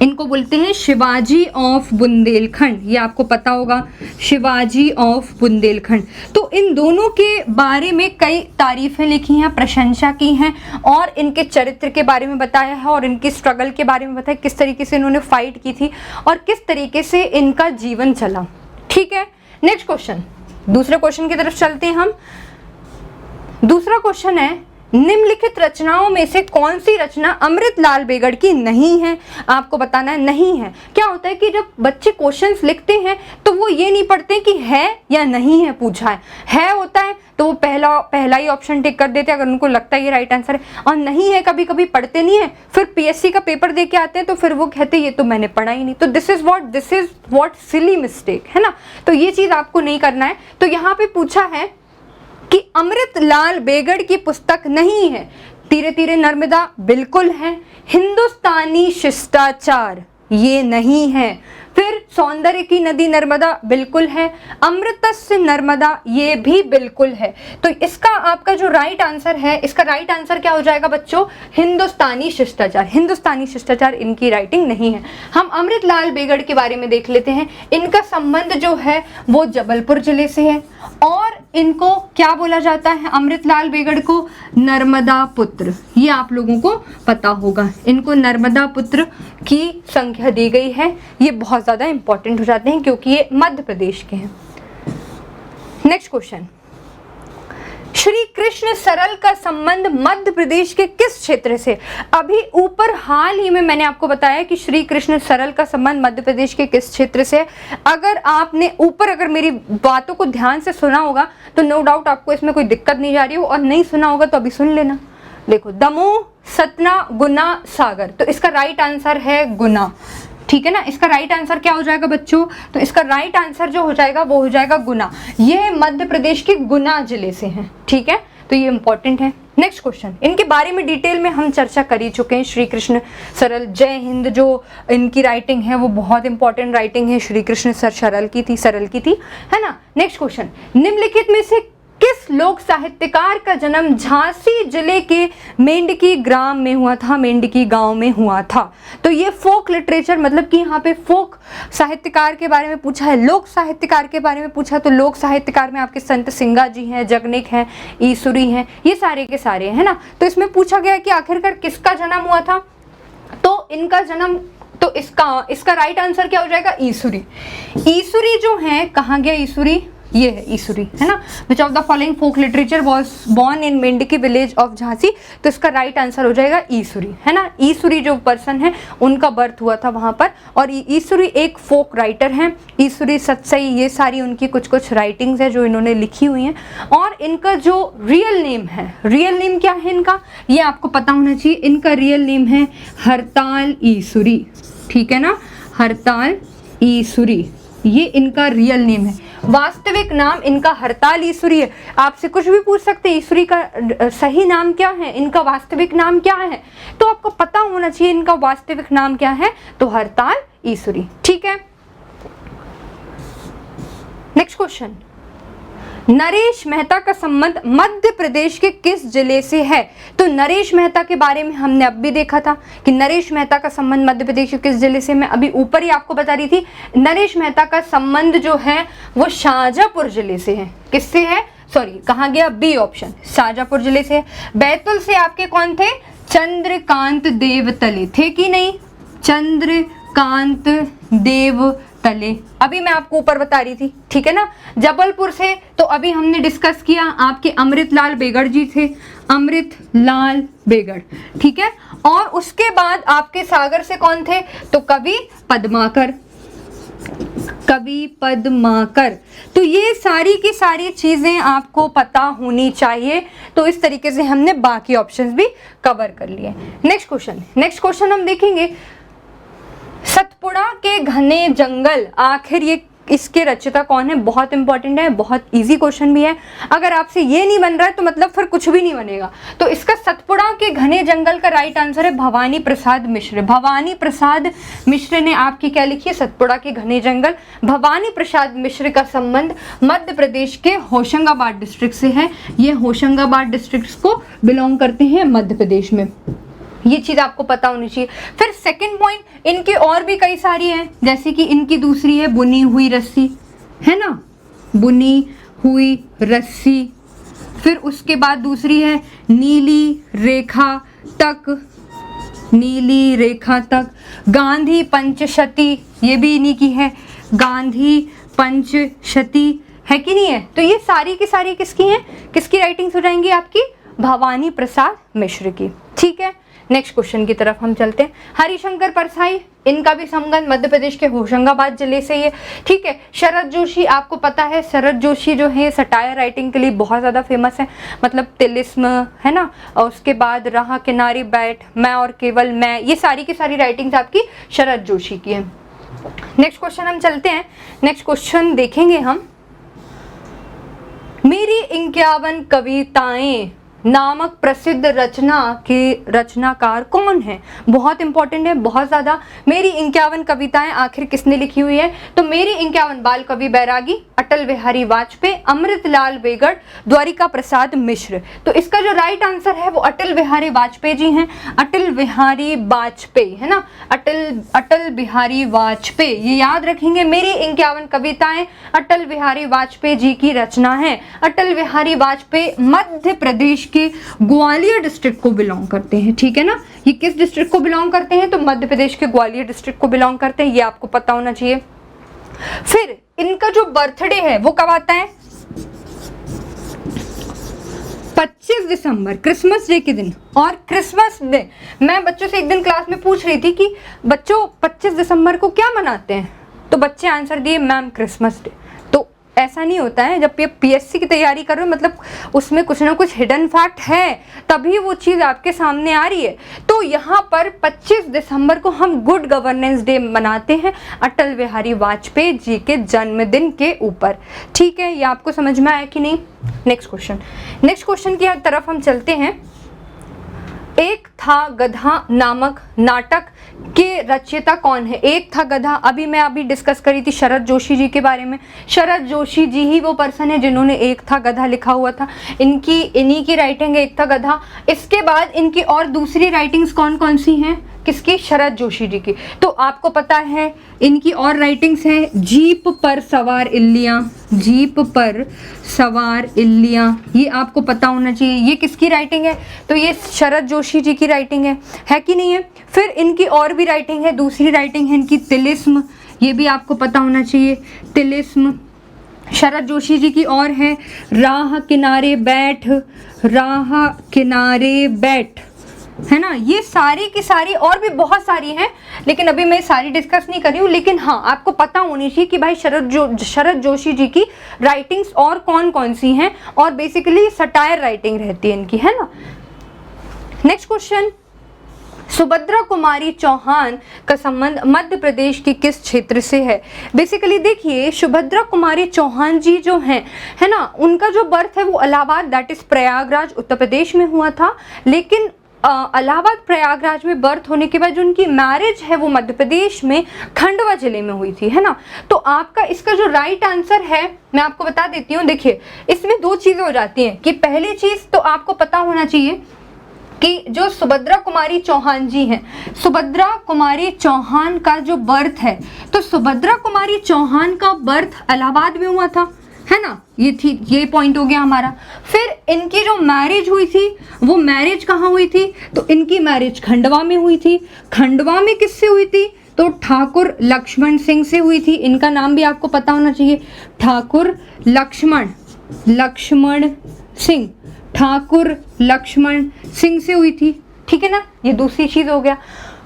इनको बोलते हैं शिवाजी ऑफ बुंदेलखंड, ये आपको पता होगा, शिवाजी ऑफ बुंदेलखंड। तो इन दोनों के बारे में कई तारीफें लिखी हैं, प्रशंसा की हैं और इनके चरित्र के बारे में बताया है और इनकी स्ट्रगल के बारे में बताया, किस तरीके से इन्होंने फाइट की थी और किस तरीके से इनका जीवन चला। ठीक है, नेक्स्ट क्वेश्चन, दूसरे क्वेश्चन की तरफ चलते हैं हम। दूसरा क्वेश्चन है, निम्नलिखित रचनाओं में से कौन सी रचना अमृतलाल बेगड़ की नहीं है? आपको बताना है नहीं है। क्या होता है कि जब बच्चे क्वेश्चंस लिखते हैं तो वो ये नहीं पढ़ते कि है या नहीं है पूछा है होता है तो वो पहला ही ऑप्शन टिक कर देते हैं अगर उनको लगता है ये राइट आंसर है, और नहीं है कभी कभी पढ़ते नहीं है, फिर पीएससी का पेपर दे के आते हैं तो फिर वो कहते हैं ये तो मैंने पढ़ा ही नहीं। तो this is what silly mistake है ना, तो ये चीज आपको नहीं करना है। तो यहाँ पे पूछा है कि अमृतलाल बेगड़ की पुस्तक नहीं है। तीरे तीरे नर्मदा बिल्कुल है, हिंदुस्तानी शिष्टाचार ये नहीं है, फिर सौंदर्य की नदी नर्मदा बिल्कुल है, अमृतस्य नर्मदा ये भी बिल्कुल है। तो इसका आपका जो राइट आंसर है, इसका राइट आंसर क्या हो जाएगा बच्चों? हिंदुस्तानी शिष्टाचार। हिंदुस्तानी शिष्टाचार इनकी राइटिंग नहीं है। हम अमृतलाल बेगड़ के बारे में देख लेते हैं। इनका संबंध जो है वो जबलपुर जिले से है और इनको क्या बोला जाता है? अमृतलाल बेगड़ को नर्मदा पुत्र, ये आप लोगों को पता होगा। इनको नर्मदा पुत्र की संख्या दी गई है। ये बहुत ज़्यादा इंपॉर्टेंट हो जाते हैं क्योंकि ये मध्य प्रदेश के हैं। नेक्स्ट क्वेश्चन, श्री कृष्ण सरल का संबंध मध्य प्रदेश के किस क्षेत्र से? अभी ऊपर हाल ही में मैंने आपको बताया कि श्री कृष्ण सरल का संबंध मध्य प्रदेश के किस क्षेत्र से है। अगर आपने ऊपर अगर मेरी बातों को ध्यान से सुना होगा तो नो डाउट आपको इसमें कोई दिक्कत नहीं जा रही हो, और नहीं सुना होगा तो अभी सुन लेना। देखो, दमोह, सतना, गुना, सागर, तो इसका राइट आंसर है गुना। ठीक है ना, इसका राइट आंसर क्या हो जाएगा बच्चों? तो इसका राइट आंसर जो हो जाएगा वो हो जाएगा गुना। ये मध्य प्रदेश के गुना जिले से हैं। ठीक है, तो ये इंपॉर्टेंट है। नेक्स्ट क्वेश्चन, इनके बारे में डिटेल में हम चर्चा कर ही चुके हैं। श्री कृष्ण सरल, जय हिंद जो इनकी राइटिंग है वो बहुत इंपॉर्टेंट राइटिंग है, श्री कृष्ण सरल की थी, है ना। नेक्स्ट क्वेश्चन, निम्नलिखित में से किस लोक साहित्यकार का जन्म झांसी जिले के मेंढकी ग्राम में हुआ था, मेंढकी गांव में हुआ था? तो ये फोक लिटरेचर, मतलब कि यहाँ पे फोक साहित्यकार के बारे में पूछा है, लोक साहित्यकार के बारे में पूछा, तो लोक साहित्यकार में आपके संत सिंगा जी हैं, जगनिक हैं, ईसुरी हैं, ये सारे के सारे हैं ना। तो इसमें पूछा गया कि आखिरकार किसका जन्म हुआ था, तो इनका जन्म, तो इसका राइट आंसर क्या हो जाएगा? ईसुरी। ईसुरी जो है, कहाँ गया ईसुरी? ये है ईसुरी, है ना। Which of the following folk literature was born in Mendhaki village of Jhansi, तो इसका राइट आंसर हो जाएगा ईसुरी, है ना। ईसुरी जो पर्सन है उनका बर्थ हुआ था वहां पर, और ईसुरी एक फोक राइटर हैं। ईसुरी, सत्सई, ये सारी उनकी कुछ राइटिंग्स है जो इन्होंने लिखी हुई हैं। और इनका जो रियल नेम है, रियल नेम क्या है इनका, ये आपको पता होना चाहिए। इनका रियल नेम है हरताल ईसुरी, ठीक है ना, हरताल ईसुरी, ये इनका रियल नेम है। वास्तविक नाम इनका हरताल ईसुरी है। आपसे कुछ भी पूछ सकते हैं, ईसुरी का सही नाम क्या है, इनका वास्तविक नाम क्या है, तो आपको पता होना चाहिए इनका वास्तविक नाम क्या है, तो हरताल ईसुरी। ठीक है, नेक्स्ट क्वेश्चन, नरेश मेहता का संबंध मध्य प्रदेश के किस जिले से है? तो नरेश मेहता के बारे में हमने अब भी देखा था कि नरेश मेहता का संबंध मध्य प्रदेश के किस जिले से, मैं अभी ऊपर ही आपको बता रही थी। नरेश मेहता का संबंध जो है वो शाहजहांपुर जिले से है। किससे है? सॉरी, कहाँ गया? बी ऑप्शन, शाहजहांपुर जिले से। बैतूल से आपके कौन थे? चंद्रकांत देवतले थे कि नहीं? चंद्रकांत देवतले, अभी मैं आपको ऊपर बता रही थी, ठीक है ना। जबलपुर से तो अभी हमने डिस्कस किया, आपके अमृतलाल बेगड़ जी थे, अमृतलाल बेगड़, ठीक है। और उसके बाद आपके सागर से कौन थे? तो कवि पद्माकर, कवि पद्माकर। तो ये सारी की सारी चीजें आपको पता होनी चाहिए। तो इस तरीके से हमने बाकी ऑप्शंस भी कवर कर लिए। नेक्स्ट क्वेश्चन हम देखेंगे, सतपुड़ा के घने जंगल, आखिर ये इसके रचयिता कौन है? बहुत इंपॉर्टेंट है, बहुत इजी क्वेश्चन भी है। अगर आपसे ये नहीं बन रहा है तो मतलब फिर कुछ भी नहीं बनेगा। तो इसका सतपुड़ा के घने जंगल का राइट आंसर है भवानी प्रसाद मिश्र। भवानी प्रसाद मिश्र ने आपकी क्या लिखी है? सतपुड़ा के घने जंगल। भवानी प्रसाद मिश्र का संबंध मध्य प्रदेश के होशंगाबाद डिस्ट्रिक्ट से है। ये होशंगाबाद डिस्ट्रिक्ट को बिलोंग करते हैं मध्य प्रदेश में, ये चीज आपको पता होनी चाहिए। फिर सेकंड पॉइंट, इनके और भी कई सारी हैं, जैसे कि इनकी दूसरी है बुनी हुई रस्सी, है ना, बुनी हुई रस्सी। फिर उसके बाद दूसरी है नीली रेखा तक, नीली रेखा तक। गांधी पंचशती, ये भी इन्हीं की है, गांधी पंचशती, है कि नहीं है? तो ये सारी की सारी किसकी हैं? किसकी राइटिंग्स हो जाएंगी आपकी? भवानी प्रसाद मिश्र की। ठीक है, नेक्स्ट क्वेश्चन की तरफ हम चलते हैं। हरिशंकर परसाई, इनका भी संबंध मध्य प्रदेश के होशंगाबाद जिले से ये, ठीक है। शरद जोशी, आपको पता है शरद जोशी जो है सटायर राइटिंग के लिए बहुत ज़्यादा फेमस है, मतलब तिलिस्म, है ना, और उसके बाद रहा किनारी बैठ, मैं और केवल मैं, ये सारी की सारी राइटिंग्स आपकी शरद जोशी की है। नेक्स्ट क्वेश्चन हम चलते हैं। नेक्स्ट क्वेश्चन देखेंगे हम, मेरी 51 कविताएं नामक प्रसिद्ध रचना के रचनाकार कौन है? बहुत इंपॉर्टेंट है, बहुत ज़्यादा। मेरी 51 कविताएं आखिर किसने लिखी हुई है? तो मेरी 51 बाल कवि बैरागी, अटल बिहारी वाजपेयी, अमृतलाल बेगड़, द्वारिका प्रसाद मिश्र। तो इसका जो राइट आंसर है वो अटल बिहारी वाजपेयी जी हैं। अटल बिहारी वाजपेयी, है ना, अटल बिहारी वाजपेयी, ये याद रखेंगे। मेरी 51 कविताएं अटल बिहारी वाजपेयी जी की रचना है। अटल बिहारी वाजपेयी मध्य प्रदेश के ग्वालियर डिस्ट्रिक्ट को बिलोंग करते हैं, ठीक है ना। ये किस डिस्ट्रिक्ट को बिलोंग करते हैं? तो मध्य प्रदेश के ग्वालियर डिस्ट्रिक्ट को बिलोंग करते हैं, ये आपको पता होना चाहिए। फिर इनका जो बर्थडे है वो कब आता है? 25 दिसंबर क्रिसमस डे के दिन। और क्रिसमस डे मैं बच्चों से एक दिन क्लास में पूछ रही थी कि बच्चों 25 दिसंबर को क्या मनाते हैं, तो बच्चे आंसर दिए मैम क्रिसमस डे। तो ऐसा नहीं होता है, जब ये पीएससी की तैयारी कर रहे हो मतलब उसमें कुछ ना कुछ हिडन फैक्ट है, तभी वो चीज़ आपके सामने आ रही है। तो यहाँ पर 25 दिसंबर को हम गुड गवर्नेंस डे मनाते हैं अटल बिहारी वाजपेयी जी के जन्मदिन के ऊपर। ठीक है, ये आपको समझ में आया कि नहीं? नेक्स्ट क्वेश्चन की तरफ हम चलते हैं। एक था गधा नामक नाटक के रचयिता कौन है? एक था गधा, अभी डिस्कस करी थी शरद जोशी जी के बारे में। शरद जोशी जी ही वो पर्सन है जिन्होंने एक था गधा लिखा हुआ था। इन्हीं की राइटिंग है एक था गधा। इसके बाद इनकी और दूसरी राइटिंग्स कौन कौन सी हैं? किसकी? शरद जोशी जी की। तो आपको पता है इनकी और राइटिंग्स हैं जीप पर सवार इल्लियाँ, जीप पर सवार इल्लियाँ, ये आपको पता होना चाहिए। ये किसकी राइटिंग है? तो ये शरद जोशी जी की राइटिंग है कि नहीं है? फिर इनकी और भी राइटिंग है, दूसरी राइटिंग है इनकी तिलिस्म, ये भी आपको पता होना चाहिए, तिलिस्म शरद जोशी जी की। और है राह किनारे बैठ, राह किनारे बैठ, है ना? ये सारी की सारी और भी बहुत सारी हैं, लेकिन अभी मैं सारी डिस्कस नहीं कर रही हूँ। लेकिन हाँ, आपको पता होनी चाहिए कि भाई शरद जोशी जी की राइटिंग्स और कौन कौन सी हैं, और बेसिकली सटायर राइटिंग रहती है इनकी, है ना? नेक्स्ट क्वेश्चन, सुभद्रा कुमारी चौहान का संबंध मध्य प्रदेश के किस क्षेत्र से है? बेसिकली देखिए, सुभद्रा कुमारी चौहान जी जो हैं, है ना, उनका जो बर्थ है वो इलाहाबाद दैट इज प्रयागराज उत्तर प्रदेश में हुआ था। लेकिन इलाहाबाद प्रयागराज में बर्थ होने के बाद जो उनकी मैरिज है वो मध्य प्रदेश में खंडवा जिले में हुई थी, है ना? तो आपका इसका जो राइट आंसर है मैं आपको बता देती हूँ। देखिए, इसमें दो चीज़ें हो जाती हैं कि पहली चीज़ तो आपको पता होना चाहिए कि जो सुभद्रा कुमारी चौहान जी हैं, सुभद्रा कुमारी चौहान का जो बर्थ है, तो सुभद्रा कुमारी चौहान का बर्थ इलाहाबाद में हुआ था, है ना? ये पॉइंट हो गया हमारा। फिर इनकी जो मैरिज हुई थी वो मैरिज कहाँ हुई थी? तो इनकी मैरिज खंडवा में हुई थी। खंडवा में किससे हुई थी? तो ठाकुर लक्ष्मण सिंह से हुई थी। इनका नाम भी आपको पता होना चाहिए, ठाकुर लक्ष्मण सिंह, ठाकुर लक्ष्मण सिंह से हुई थी। ठीक है ना? ये दूसरी चीज हो गया।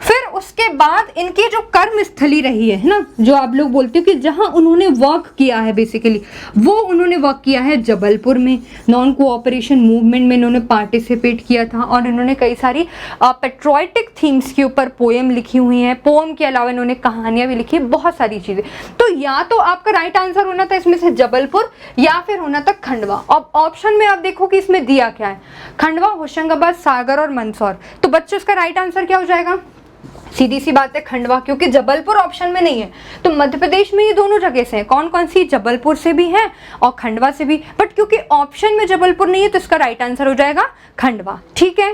फिर उसके बाद इनकी जो कर्म स्थली रही है ना, जो आप लोग बोलते हो कि जहां उन्होंने वर्क किया है, बेसिकली वो उन्होंने वर्क किया है जबलपुर में। नॉन कोऑपरेशन मूवमेंट में इन्होंने पार्टिसिपेट किया था और इन्होंने कई सारी पेट्रोइटिक थीम्स के ऊपर पोएम लिखी हुई हैं। पोएम के अलावा इन्होंने कहानियां भी लिखी है, बहुत सारी चीजें। तो या तो आपका राइट आंसर होना था इसमें से जबलपुर, या फिर होना था खंडवा। अब ऑप्शन में आप देखो कि इसमें दिया क्या है, खंडवा, होशंगाबाद, सागर और मंदसौर। तो बच्चों इसका राइट आंसर क्या हो जाएगा? सीधी सी बात है खंडवा, क्योंकि जबलपुर ऑप्शन में नहीं है। तो मध्य प्रदेश में ये दोनों जगह से हैं। कौन कौन सी? जबलपुर से भी है और खंडवा से भी। बट क्योंकि ऑप्शन में जबलपुर नहीं है तो इसका राइट आंसर हो जाएगा खंडवा। ठीक है,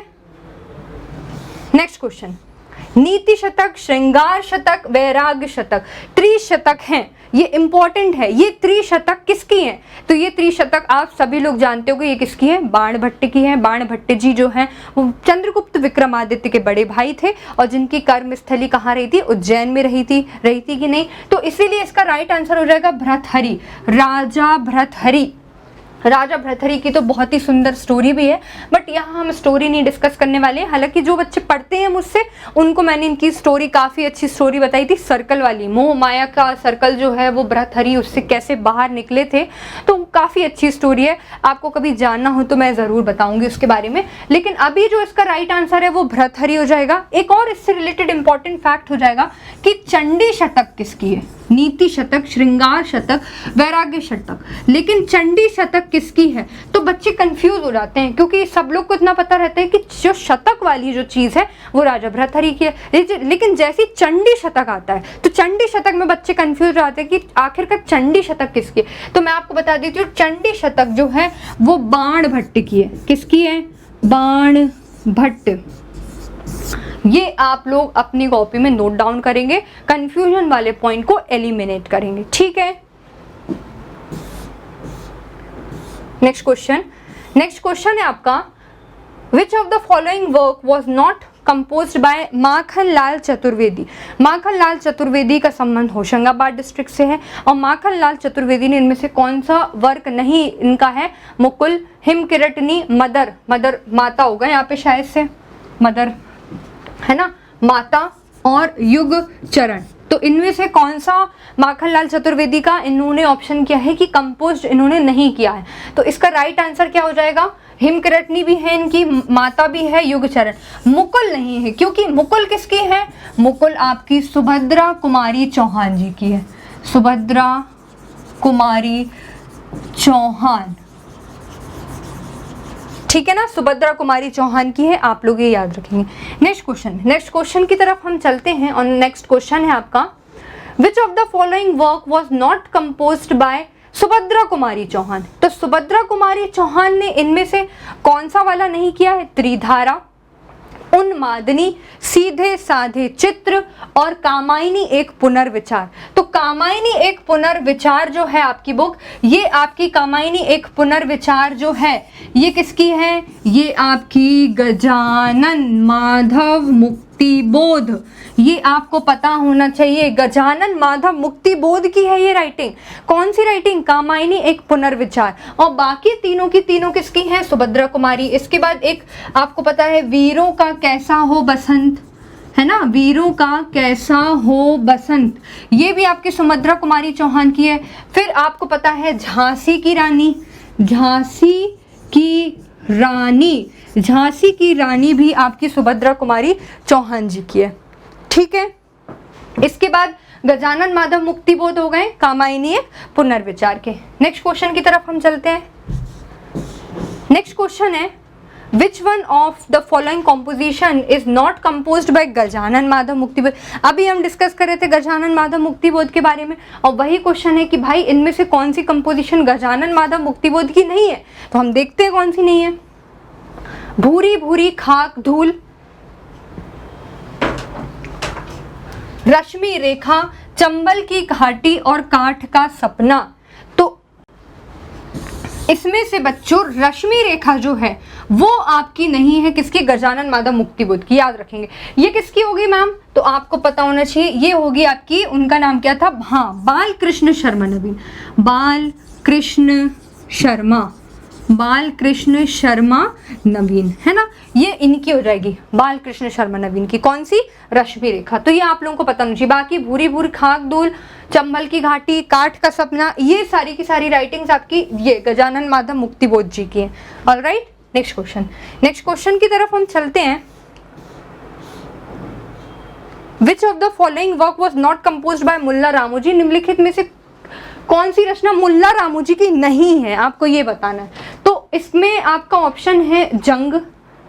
नेक्स्ट क्वेश्चन, नीति शतक, श्रृंगार शतक, वैराग्य शतक, त्रिशतक हैं, ये इंपॉर्टेंट है। ये त्रिशतक किसकी है? तो ये त्रिशतक आप सभी लोग जानते हो कि ये किसकी है? बाणभट्ट की है। बाणभट्ट जी जो हैं वो चंद्रगुप्त विक्रमादित्य के बड़े भाई थे और जिनकी कर्मस्थली कहाँ रही थी? उज्जैन में रही थी कि नहीं? तो इसीलिए इसका राइट आंसर हो जाएगा भर्तहरि, राजा भर्तहरि। राजा भर्तहरि की तो बहुत ही सुंदर स्टोरी भी है, बट यहाँ हम स्टोरी नहीं डिस्कस करने वाले हैं। हालांकि जो बच्चे पढ़ते हैं मुझसे उनको मैंने इनकी स्टोरी, काफ़ी अच्छी स्टोरी बताई थी, सर्कल वाली, मोह माया का सर्कल जो है वो भर्तहरि उससे कैसे बाहर निकले थे। तो काफ़ी अच्छी स्टोरी है, आपको कभी जानना हो तो मैं ज़रूर बताऊँगी उसके बारे में। लेकिन अभी जो इसका राइट आंसर है वो भर्तहरि हो जाएगा। एक और इससे रिलेटेड इंपॉर्टेंट फैक्ट हो जाएगा कि चंडी शतक किसकी है? नीति शतक, श्रृंगार शतक, वैराग्य शतक, लेकिन चंडी शतक किसकी है? तो बच्चे कंफ्यूज हो जाते हैं क्योंकि सब लोग को इतना पता रहता है कि जो शतक वाली जो चीज़ है वो राजा भर्तहरि की है। लेकिन जैसे चंडी शतक आता है तो चंडी शतक में बच्चे कंफ्यूज हो जाते हैं कि आखिरकार चंडी शतक किसकी है। तो मैं आपको बता देती हूँ, चंडी शतक जो है वो बाणभट्ट की है। किसकी है? बाणभट्ट। ये आप लोग अपनी कॉपी में नोट डाउन करेंगे, कंफ्यूजन वाले पॉइंट को एलिमिनेट करेंगे। ठीक है, नेक्स्ट क्वेश्चन है आपका, which of the following work was not composed by Makhan Lal Chaturvedi. Makhan Lal Chaturvedi का संबंध होशंगाबाद डिस्ट्रिक्ट से है और माखन लाल चतुर्वेदी ने इनमें से कौन सा वर्क नहीं इनका है? मुकुल, हिमकिरटनी, मदर, मदर माता होगा यहाँ पे शायद से, मदर है ना, माता और युग चरण। तो इनमें से कौन सा माखनलाल चतुर्वेदी का इन्होंने ऑप्शन किया है कि कंपोज्ड इन्होंने नहीं किया है? तो इसका राइट आंसर क्या हो जाएगा? हिमकिरटनी भी है इनकी, माता भी है, युग चरण। मुकुल नहीं है, क्योंकि मुकुल किसकी है? मुकुल आपकी सुभद्रा कुमारी चौहान जी की है, सुभद्रा कुमारी चौहान, ठीक है ना, सुभद्रा कुमारी चौहान की है, आप लोग ये याद रखेंगे। नेक्स्ट क्वेश्चन की तरफ हम चलते हैं और नेक्स्ट क्वेश्चन है आपका, which of the following work was not composed by Subhadra Kumari Chauhan? तो सुभद्रा कुमारी चौहान ने इनमें से कौन सा वाला नहीं किया है? त्रिधारा, उन्मादनी, सीधे साधे चित्र और कामायनी एक पुनर्विचार। तो कामायनी एक पुनर्विचार जो है आपकी बुक, ये आपकी कामायनी एक पुनर्विचार जो है ये किसकी है? ये आपकी गजानन माधव मुक्तिबोध, ये आपको पता होना चाहिए, गजानन माधव मुक्तिबोध की है ये राइटिंग। कौन सी राइटिंग? कामायनी एक पुनर्विचार। और बाकी तीनों की तीनों किसकी हैं? सुभद्रा कुमारी। इसके बाद एक आपको पता है वीरों का कैसा हो बसंत, है ना, वीरों का कैसा हो बसंत, ये भी आपकी सुभद्रा कुमारी चौहान की है। फिर आपको पता है झांसी की रानी, झांसी की रानी, झांसी की रानी भी आपकी सुभद्रा कुमारी चौहान जी की है, ठीक है। इसके बाद गजानन माधव मुक्तिबोध हो गए कामायनी एक पुनर्विचार के। नेक्स्ट क्वेश्चन की तरफ हम चलते हैं। नेक्स्ट क्वेश्चन है, Which one of the following composition is not composed by Gajanan Madhav Muktibodh? अभी हम डिस्कस कर रहे थे गजानन माधव मुक्तिबोध के बारे में और वही क्वेश्चन है कि भाई इनमें से कौन सी कंपोजिशन गजानन माधव मुक्तिबोध की नहीं है? तो हम देखते हैं कौन सी नहीं है। भूरी भूरी खाक धूल, रश्मि रेखा, चंबल की घाटी और काठ का सपना। तो इसमें से बच्चों रश्मि रेखा जो है वो आपकी नहीं है, किसकी? गजानन माधव मुक्तिबोध की, याद रखेंगे। ये किसकी होगी मैम? तो आपको पता होना चाहिए, ये होगी आपकी, उनका नाम क्या था? हाँ, बाल कृष्ण शर्मा नवीन, बाल कृष्ण शर्मा, बाल कृष्ण शर्मा नवीन, है ना, ये इनकी हो जाएगी, बाल कृष्ण शर्मा नवीन की। कौन सी? रश्मि रेखा। तो ये आप लोगों को पता होना चाहिए। बाकी भूरी भूरी खाक धूल, चंबल की घाटी, काठ का सपना, ये सारी की सारी राइटिंग्स आपकी ये गजानन माधव मुक्तिबोध जी की है। ऑलराइट, नेक्स्ट क्वेश्चन की तरफ हम चलते हैं। Which of the following work was not composed by Mulla Ramoji? निम्नलिखित में से कौन सी रचना मुल्ला रामोजी की नहीं है? आपको ये बताना है। तो इसमें आपका ऑप्शन है जंग,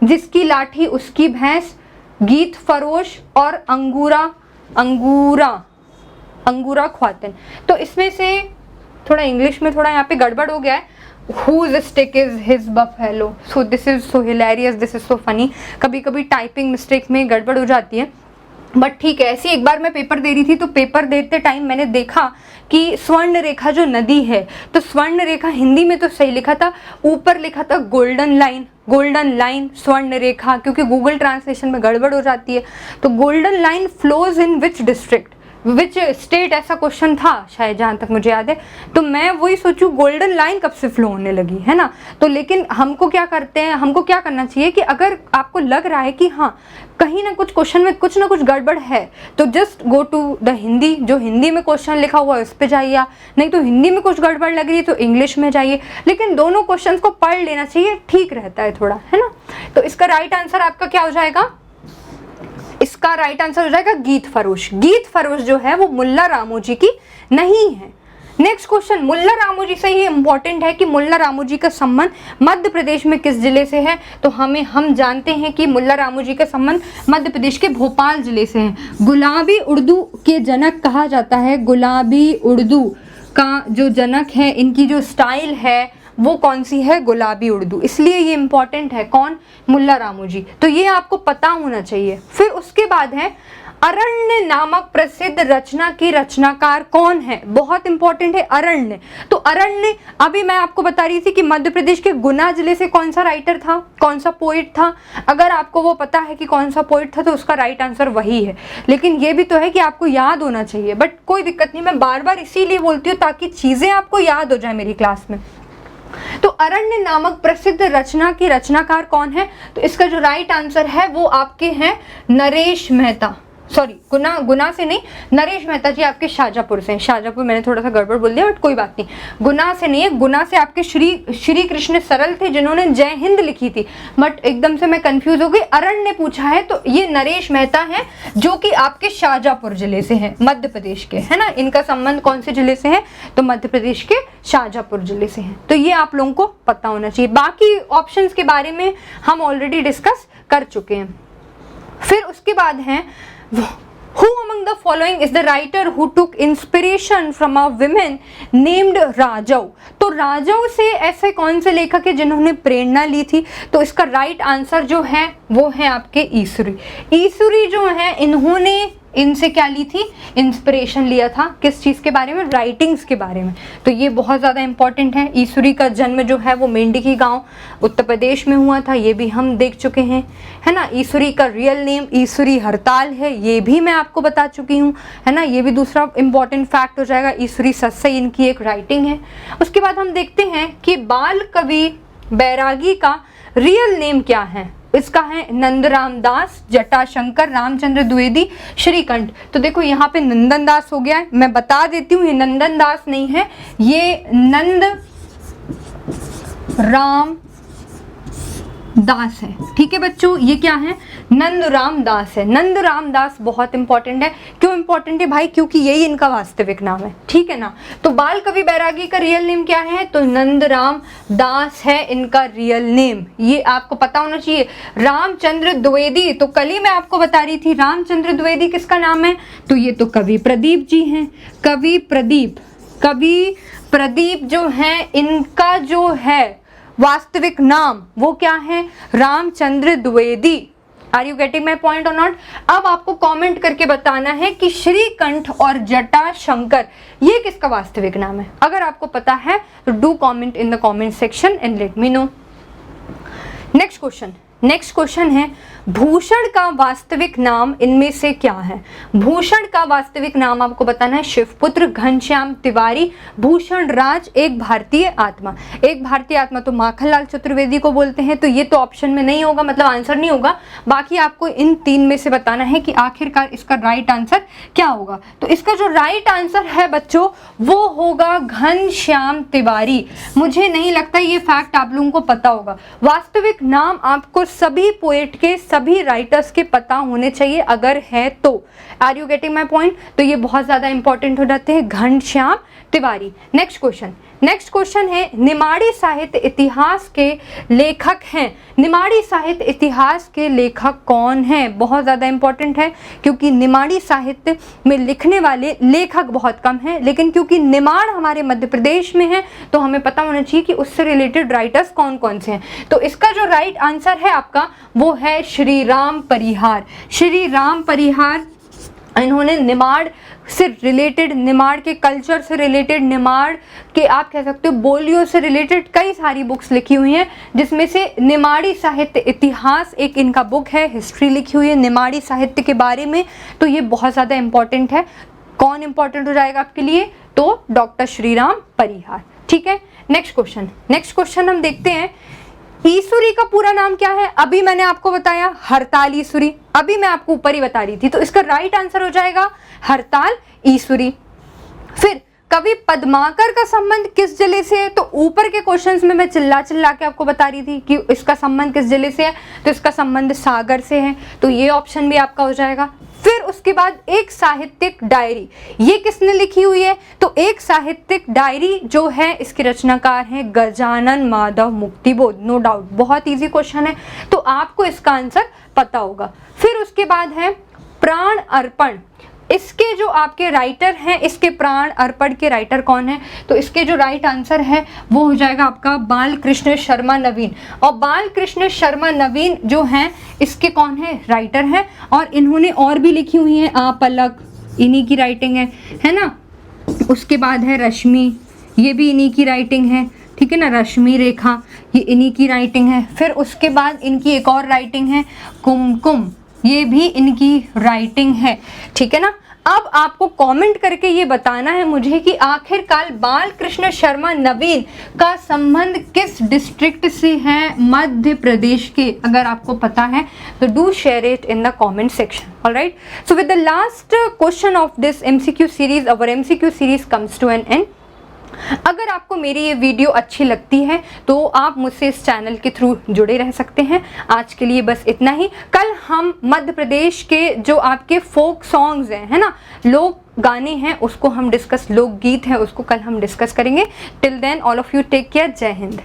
जिसकी लाठी उसकी भैंस, गीत फरोश और अंगूरा ख्वातिन। तो इसमें से थोड़ा इंग्लिश में थोड़ा यहाँ पे गड़बड़ हो गया है। Whose stick is his buffalo? So this is so hilarious, this is so funny। कभी कभी टाइपिंग मिस्टेक में गड़बड़ हो जाती है, बट ठीक है। ऐसी एक बार मैं पेपर दे रही थी तो पेपर देते टाइम मैंने देखा कि स्वर्ण रेखा जो नदी है, तो स्वर्ण रेखा हिंदी में तो सही लिखा था, ऊपर लिखा था गोल्डन लाइन स्वर्ण रेखा, क्योंकि गूगल ट्रांसलेशन में गड़बड़ हो जाती है। तो golden line flows in which district, which state, ऐसा क्वेश्चन था शायद जहाँ तक मुझे याद है। तो मैं वही सोचूं गोल्डन लाइन कब से फ्लो होने लगी, है ना। तो लेकिन हमको क्या करते हैं, हमको क्या करना चाहिए कि अगर आपको लग रहा है कि हाँ कहीं ना कुछ क्वेश्चन में कुछ ना कुछ गड़बड़ है, तो just go to the Hindi, जो हिंदी में क्वेश्चन लिखा हुआ है उस पर जाइए, नहीं तो हिंदी में कुछ गड़बड़ लग रही है तो इंग्लिश में जाइए, लेकिन दोनों क्वेश्चन को पढ़ लेना चाहिए, ठीक रहता है थोड़ा, है ना। तो इसका राइट आंसर आपका क्या हो जाएगा? इसका राइट आंसर हो जाएगा गीत फरोश। गीत फरोश जो है वो मुल्ला रामोजी की नहीं है। नेक्स्ट क्वेश्चन, मुल्ला रामोजी से ही इंपॉर्टेंट है कि मुल्ला रामोजी का संबंध मध्य प्रदेश में किस जिले से है? तो हम जानते हैं कि मुल्ला रामोजी का संबंध मध्य प्रदेश के भोपाल जिले से है। गुलाबी उर्दू के जनक कहा जाता है, गुलाबी उर्दू का जो जनक है, इनकी जो स्टाइल है वो कौन सी है? गुलाबी उर्दू, इसलिए ये इंपॉर्टेंट है। कौन? मुल्ला रामोजी। तो ये आपको पता होना चाहिए। फिर उसके बाद है अरण्य नामक प्रसिद्ध रचना की रचनाकार कौन है? बहुत इंपॉर्टेंट है अरण्य। तो अरण्य, अभी मैं आपको बता रही थी कि मध्य प्रदेश के गुना जिले से कौन सा राइटर था, कौन सा पोइट था। अगर आपको वो पता है कि कौन सा पोइट था तो उसका राइट आंसर वही है। लेकिन ये भी तो है कि आपको याद होना चाहिए, बट कोई दिक्कत नहीं, मैं बार बार इसीलिए बोलती हूँ ताकि चीजें आपको याद हो जाए मेरी क्लास में। तो अरण्य नामक प्रसिद्ध रचना की रचनाकार कौन है? तो इसका जो राइट आंसर है वो आपके हैं नरेश मेहता। सॉरी, गुना से नहीं, नरेश मेहता जी आपके शाहजहाँपुर से हैं। शाहजहाँपुर मैंने थोड़ा सा गड़बड़ बोल दिया, बट कोई बात नहीं, गुना से नहीं है। गुना से आपके श्री कृष्ण सरल थे जिन्होंने जय हिंद लिखी थी, बट एकदम से मैं कंफ्यूज हो गई। अरण्य पूछा है तो ये नरेश मेहता हैं जो कि आपके शाहजहाँपुर जिले से हैं, मध्य प्रदेश के, है ना। इनका संबंध कौन से जिले से है? तो मध्य प्रदेश के शाहजहाँपुर जिले से है। तो ये आप लोगों को पता होना चाहिए। बाकी ऑप्शंस के बारे में हम ऑलरेडी डिस्कस कर चुके हैं। फिर उसके बाद है Who among the following is the writer who took inspiration from a woman named राजौ? तो राजौ से ऐसे कौन से लेखक है जिन्होंने प्रेरणा ली थी? तो इसका राइट आंसर जो है वो है आपके ईसुरी। ईसुरी जो है इन्होंने इनसे क्या ली थी? इंस्पिरेशन लिया था। किस चीज़ के बारे में? राइटिंग्स के बारे में। तो ये बहुत ज़्यादा इंपॉर्टेंट है। ईसुरी का जन्म जो है वो मेंढकी गांव उत्तर प्रदेश में हुआ था, ये भी हम देख चुके हैं, है ना। ईसुरी का रियल नेम ईसुरी हरताल है, ये भी मैं आपको बता चुकी हूँ, है ना। ये भी दूसरा इंपॉर्टेंट फैक्ट हो जाएगा। ईसुरी सस्सई इनकी एक राइटिंग है। उसके बाद हम देखते हैं कि बाल कवि बैरागी का रियल नेम क्या है। इसका है नंदराम दास, जटाशंकर, रामचंद्र द्विवेदी, श्रीकंठ। तो देखो यहाँ पे नंदन दास हो गया है, मैं बता देती हूँ ये नंदन दास नहीं है, ये नंद राम दास है। ठीक है बच्चों, ये क्या है? नंदराम दास है। नंदराम दास बहुत इंपॉर्टेंट है। क्यों इंपॉर्टेंट है भाई? क्योंकि यही इनका वास्तविक नाम है, ठीक है ना। तो बाल कवि बैरागी का रियल नेम क्या है? तो नंदराम दास है इनका रियल नेम, ये आपको पता होना चाहिए। रामचंद्र द्विवेदी, तो कल ही मैं आपको बता रही थी, रामचंद्र द्विवेदी किसका नाम है? तो ये तो कवि प्रदीप जी हैं। कवि प्रदीप जो है इनका जो है वास्तविक नाम वो क्या है? Ramchandra Dwivedi. Are you getting my point or not? अब आपको कमेंट करके बताना है कि श्रीकंठ और जटाशंकर ये किसका वास्तविक नाम है। अगर आपको पता है तो do comment in the comment section and let me know. Next question है भूषण का वास्तविक नाम इनमें से क्या है? भूषण का वास्तविक नाम आपको बताना है शिवपुत्र घनश्याम तिवारी भूषण राज एक भारतीय आत्मा। एक भारतीय आत्मा तो माखनलाल चतुर्वेदी को बोलते हैं, तो ये तो ऑप्शन में नहीं होगा, मतलब आंसर नहीं होगा। बाकी आपको इन तीन में से बताना है कि आखिरकार इसका राइट आंसर क्या होगा। तो इसका जो राइट आंसर है बच्चों वो होगा घनश्याम तिवारी। मुझे नहीं लगता ये फैक्ट आप लोगों को पता होगा। वास्तविक नाम आपको सभी पोएट के, सभी राइटर्स के पता होने चाहिए, अगर है तो। Are you getting my point? तो ये बहुत ज्यादा इंपॉर्टेंट हो जाते हैं, घनश्याम तिवारी। नेक्स्ट क्वेश्चन है निमाड़ी साहित्य इतिहास के लेखक हैं। निमाड़ी साहित्य इतिहास के लेखक कौन हैं? बहुत ज़्यादा इंपॉर्टेंट है, क्योंकि निमाड़ी साहित्य में लिखने वाले लेखक बहुत कम हैं, लेकिन क्योंकि निमाड़ हमारे मध्य प्रदेश में है तो हमें पता होना चाहिए कि उससे रिलेटेड राइटर्स कौन कौन से हैं। तो इसका जो राइट आंसर है आपका वो है श्री राम परिहार। श्री राम परिहार इन्होंने निमाड़ से रिलेटेड, निमाड़ के कल्चर से रिलेटेड, निमाड़ के आप कह सकते हो बोलियों से रिलेटेड कई सारी बुक्स लिखी हुई हैं, जिसमें से निमाड़ी साहित्य इतिहास एक इनका बुक है, हिस्ट्री लिखी हुई है निमाड़ी साहित्य के बारे में। तो ये बहुत ज़्यादा इंपॉर्टेंट है। कौन इंपॉर्टेंट हो जाएगा आपके लिए? तो डॉक्टर श्रीराम परिहार। ठीक है, नेक्स्ट क्वेश्चन हम देखते हैं। ईसुरी का पूरा नाम क्या है? अभी मैंने आपको बताया हरताल ईसुरी, अभी मैं आपको ऊपर ही बता रही थी, तो इसका राइट आंसर हो जाएगा हरताल ईसुरी। फिर कवि पद्माकर का संबंध किस जिले से है? तो ऊपर के क्वेश्चंस में मैं चिल्ला के आपको बता रही थी कि इसका संबंध किस जिले से है, तो इसका संबंध सागर से है, तो ये ऑप्शन भी आपका हो जाएगा। फिर उसके बाद एक साहित्यिक डायरी, ये किसने लिखी हुई है? तो एक साहित्यिक डायरी जो है इसके रचनाकार हैं गजानन माधव मुक्तिबोध। नो डाउट बहुत इजी क्वेश्चन है, तो आपको इसका आंसर पता होगा। फिर उसके बाद है प्राण अर्पण। इसके जो आपके राइटर हैं, इसके प्राण अर्पण के राइटर कौन है? तो इसके जो राइट आंसर है वो हो जाएगा आपका बाल कृष्ण शर्मा नवीन। और बाल कृष्ण शर्मा नवीन जो हैं इसके कौन है? राइटर हैं। और इन्होंने और भी लिखी हुई हैं, आप पलक, इन्हीं की राइटिंग है ना। उसके बाद है रश्मि, ये भी इन्हीं की राइटिंग है, ठीक है ना। रश्मि रेखा, ये इन्हीं की राइटिंग है। फिर उसके बाद इनकी एक और राइटिंग है कुमकुम, ये भी इनकी राइटिंग है, ठीक है ना। अब आपको कमेंट करके ये बताना है मुझे कि आखिरकार बाल कृष्ण शर्मा नवीन का संबंध किस डिस्ट्रिक्ट से है मध्य प्रदेश के। अगर आपको पता है तो do share it in the comment section. Alright, so with the last question of this MCQ series, our MCQ series comes to an end. अगर आपको मेरी ये वीडियो अच्छी लगती है तो आप मुझसे इस चैनल के थ्रू जुड़े रह सकते हैं। आज के लिए बस इतना ही। कल हम मध्य प्रदेश के जो आपके फोक सॉन्ग्स हैं, है ना, लोक गाने हैं, उसको हम डिस्कस, लोकगीत है उसको कल हम डिस्कस करेंगे। Till then all of you take care. जय हिंद।